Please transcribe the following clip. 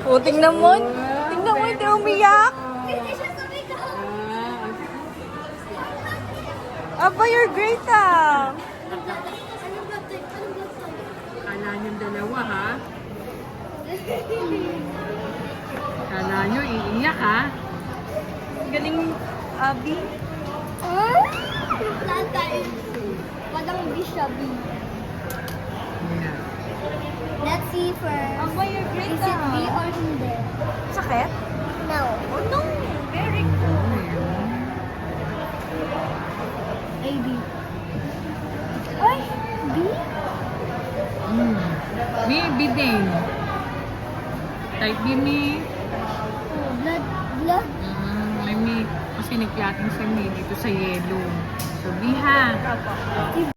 O, tingnan mo. Tingnan mo, hindi umiyak. Hindi siya sumigaw. Aba, you're great ah. Anong blood type? Anong blood type? Anong blood type? Kala niyong dalawa, ha? Kala niyo, iiyak, ha? Galing, Abby. Anong blood type? Walang B siya, B. Yeah. Let's see first. Aba, you're great Is it B ah. or hindi? Sakit? No. Oh no, very good. A, B. Ay, B? May B din. Type B, may. Oh, blood. May kasi nagplating sa may dito sa yellow. So, B, ha? Apo.